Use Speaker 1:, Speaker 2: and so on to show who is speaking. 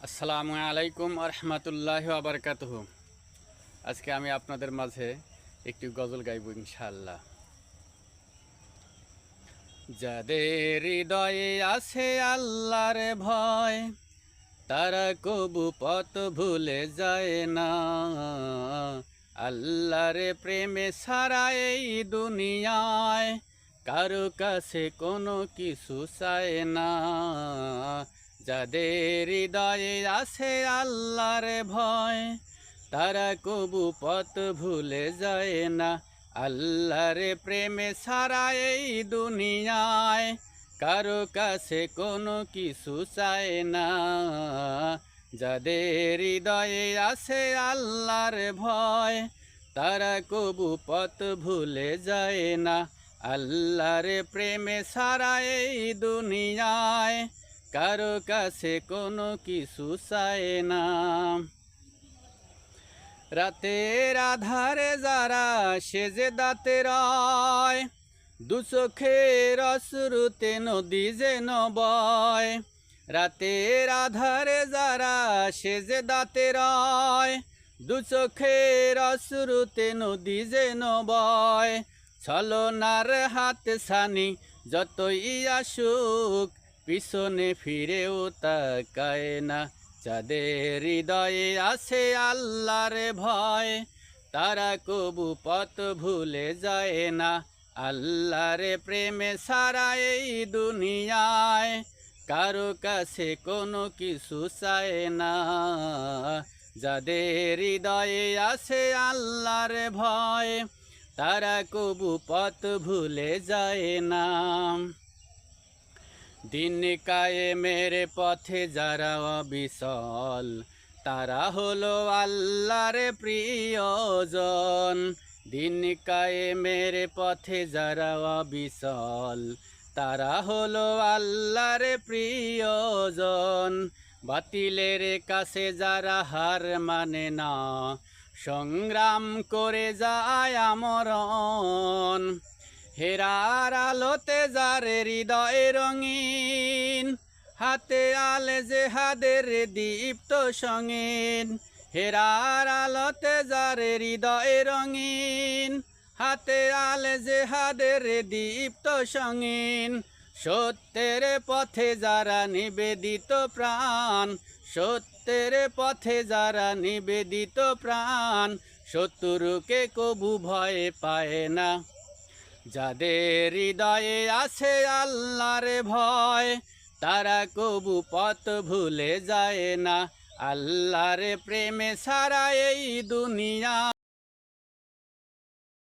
Speaker 1: আসসালামু আলাইকুম রহমতুল্লাহি ওয়া বারাকাতুহু। আজকে আমি আপনাদের মাঝে একটি গজল গাইব ইনশাআল্লাহ। যাদের হৃদয়ে আছে আল্লাহর ভয়, তারা কবু পথ ভুলে যায় না। আল্লাহর প্রেমে ছাড়া এই দুনিয়ায় কারো কাছে কোনো কিছু চায় না। যাদের হৃদয়ে আছে আল্লাহর ভয়, তারা কবু পথ ভুলে যায় না। আল্লাহর প্রেমে ছাড়া এই দুনিয়ায় কারো কাছে কোনো কিছু চায় না। যাদের হৃদয়ে আছে আল্লাহর ভয়, তারা কবু পথ ভুলে যায় না। আল্লাহর প্রেমে ছাড়া এই দুনিয়ায় কারো কাছে কোনো কিছু চায় না। রাতের আধারে যারা সেজদাতে রয়, দু চোখের অশ্রুতে নদী যেন বয়। রাতের আধারে যারা সেজদাতে রয়, দু চোখের অশ্রুতে নদী যেন বয়। ছলনার হাত ছানি যতই আসুক, পিছনে ফিরেও তাকায় না। যাদের হৃদয়ে আছে আল্লাহর ভয়, তারা কবু পথ ভুলে যায় না। আল্লাহর প্রেমে ছাড়া এই দুনিয়ায় কারো কাছে কোনো কিছু চায় না। যাদের হৃদয়ে আছে আল্লাহর ভয়, তারা কবু পথ ভুলে যায় না। দিন কায়েমের পথে যারা অবিচল, তারা হলো আল্লাহর প্রিয়জন। দিন কায়েমের পথে যারা অবিচল, তারা হলো আল্লাহর প্রিয়জন। বাতিলের কাছে যারা হার মানে না, সংগ্রাম করে যায় আমরণ। হেরার আলোতে যার হৃদয় রঙিন, হাতে আলে জেহাদের দীপ্ত সঙ্গীন। হেরার আলোতে যার হৃদয় রঙিন, হাতে আলে জেহাদের দীপ্ত সঙ্গীন। সত্যের পথে যারা নিবেদিত প্রাণ, সত্যের পথে যারা নিবেদিত প্রাণ, শত্রুকে কবু ভয় পায় না। যাদের হৃদয়ে আছে আল্লাহর ভয়, তারা কবু পথ ভুলে যায় না। আল্লাহর প্রেমে ছাড়া এই দুনিয়া